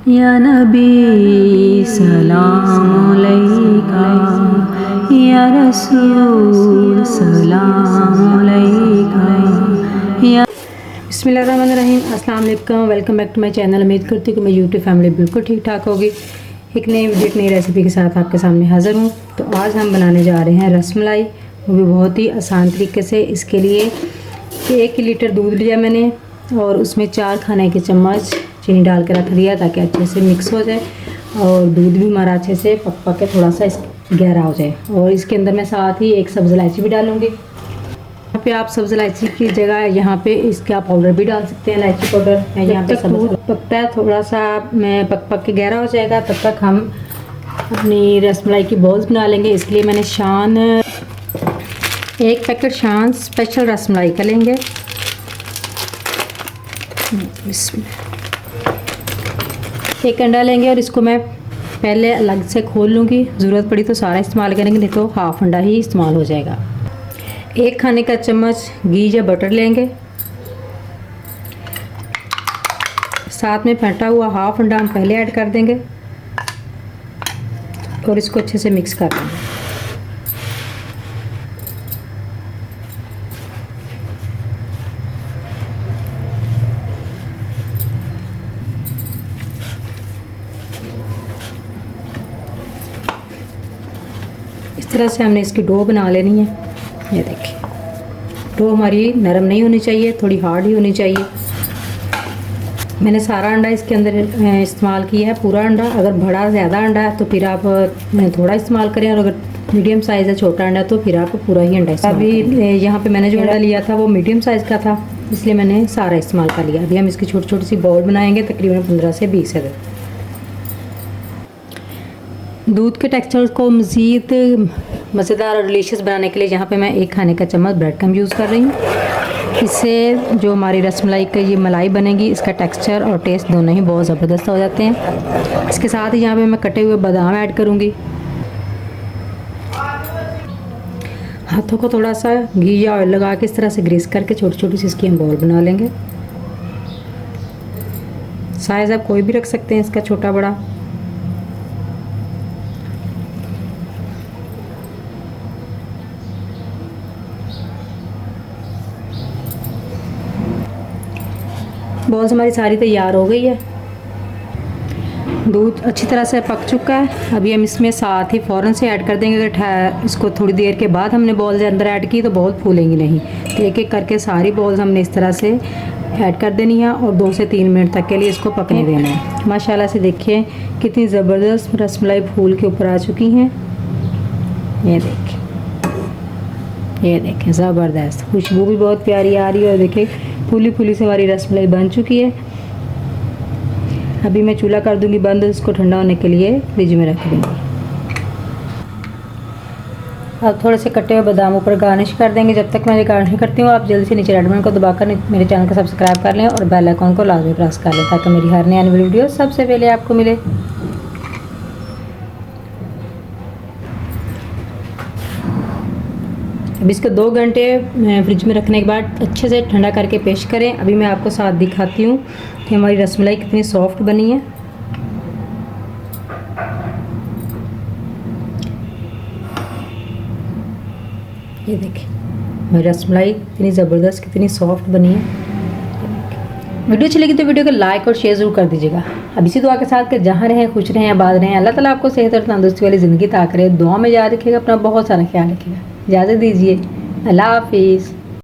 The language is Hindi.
या नबी सलाम अलैका, या रसूल सलाम अलैका, या बिस्मिल्लाहिर्रहमानिर्रहीम। अस्सलाम वालेकुम, welcome back to my channel. उम्मीद करती हूँ कि मेरी यूट्यूब फैमिली बिल्कुल ठीक ठाक होगी। एक नई वीडियो, एक नई रेसिपी के साथ आपके सामने हाज़िर हूँ। तो आज हम बनाने जा रहे हैं रसमलाई, वो भी बहुत ही आसान तरीके से। इसके लिए 1 लीटर दूध लिया मैंने और उसमें 4 खाने के चम्मच चीनी डाल के रख दिया ताकि अच्छे से मिक्स हो जाए और दूध भी हमारा अच्छे से पक के थोड़ा सा गहरा हो जाए। और इसके अंदर मैं साथ ही 1 सब्ज़ इलायची भी डालूँगी। यहाँ पे आप सब्ज़ इलायची की जगह यहाँ पे इसका पाउडर भी डाल सकते हैं, इलायची पाउडर। मैं यहाँ पे दूध पकता है थोड़ा सा मैं पक के गहरा हो जाएगा, तब तक हम अपनी रसमलाई की बॉल्स बना लेंगे। इसलिए मैंने शान 1 पैकेट शान स्पेशल रसमलाई का लेंगे। एक अंडा लेंगे और इसको मैं पहले अलग से खोल लूँगी। ज़रूरत पड़ी तो सारा इस्तेमाल करेंगे, नहीं तो हाफ अंडा ही इस्तेमाल हो जाएगा। 1 खाने का चम्मच घी या बटर लेंगे। साथ में फटा हुआ हाफ अंडा हम पहले ऐड कर देंगे और इसको अच्छे से मिक्स कर देंगे। इस तरह से हमने इसकी डो बना लेनी है। ये देखिए, डो हमारी नरम नहीं होनी चाहिए, थोड़ी हार्ड ही होनी चाहिए। मैंने सारा अंडा इसके अंदर इस्तेमाल किया है, पूरा अंडा। अगर बड़ा ज़्यादा अंडा है तो फिर आप थोड़ा इस्तेमाल करें, और अगर मीडियम साइज़ है, छोटा अंडा, तो फिर आप पूरा ही अंडा इस्तेमाल करें। अभी यहाँ पे मैंने जो अंडा लिया था वो मीडियम साइज़ का था, इसलिए मैंने सारा इस्तेमाल कर लिया। अभी हम इसकी छोटी छोटी सी बॉल बनाएंगे, तकरीबन 15 से 20 है। दूध के टेक्सचर को मज़ीद मज़ेदार और डिलीशियस बनाने के लिए यहाँ पे मैं 1 खाने का चम्मच ब्रेड क्रम्ब यूज़ कर रही हूँ। इससे जो हमारी रसमलाई का ये मलाई बनेगी, इसका टेक्सचर और टेस्ट दोनों ही बहुत ज़बरदस्त हो जाते हैं। इसके साथ ही यहाँ पे मैं कटे हुए बादाम ऐड करूँगी। हाथों को थोड़ा सा घी या ऑयल लगा के इस तरह से ग्रीस करके छोटी छोटी सी इसकी हम बॉल बना लेंगे। साइज़ आप कोई भी रख सकते हैं इसका, छोटा बड़ा। बॉल्स हमारी सारी तैयार हो गई है। दूध अच्छी तरह से पक चुका है। अभी हम इसमें साथ ही फ़ौरन से ऐड कर देंगे। अगर इसको थोड़ी देर के बाद हमने बॉल्स अंदर ऐड की तो बॉल फूलेंगी नहीं। तो एक एक करके सारी बॉल्स हमने इस तरह से ऐड कर देनी है और 2 से 3 मिनट तक के लिए इसको पकने देना है। माशाल्लाह से देखिए कितनी ज़बरदस्त रसमलाई फूल के ऊपर आ चुकी हैं। ये देखें ज़बरदस्त खुशबू भी बहुत प्यारी आ रही है। और देखिए फूली फूली से हमारी रसमलाई बन चुकी है। अभी मैं चूल्हा कर दूंगी बंद, इसको ठंडा होने के लिए फ्रिज में रख दूंगी। अब थोड़े से कटे हुए बादाम ऊपर गार्निश कर देंगे। जब तक मैं ये गार्निश करती हूँ, आप जल्दी से नीचे रेड बटन को दबाकर मेरे चैनल को सब्सक्राइब कर लें और बेल आइकन को लाजमी प्रेस कर लें ताकि मेरी हर नई आने वाली वीडियो सबसे पहले आपको मिले। अब इसको 2 घंटे फ्रिज में रखने के बाद अच्छे से ठंडा करके पेश करें। अभी मैं आपको साथ दिखाती हूँ कि हमारी रसमलाई कितनी सॉफ्ट बनी है। ये देखिए हमारी रसमलाई कितनी ज़बरदस्त, कितनी सॉफ्ट बनी है। वीडियो अच्छी लगी तो वीडियो को लाइक और शेयर ज़रूर कर दीजिएगा। अब इसी दुआ के साथ कि जहाँ रहें खुश रहें, आबाद रहें। अल्लाह ताला आपको सेहत और तंदुरुस्ती वाली ज़िंदगी अता करे। दुआ में याद रखिएगा, अपना बहुत सारा ख्याल रखिएगा। इजाज़त दीजिए, अल्लाह हाफिज़।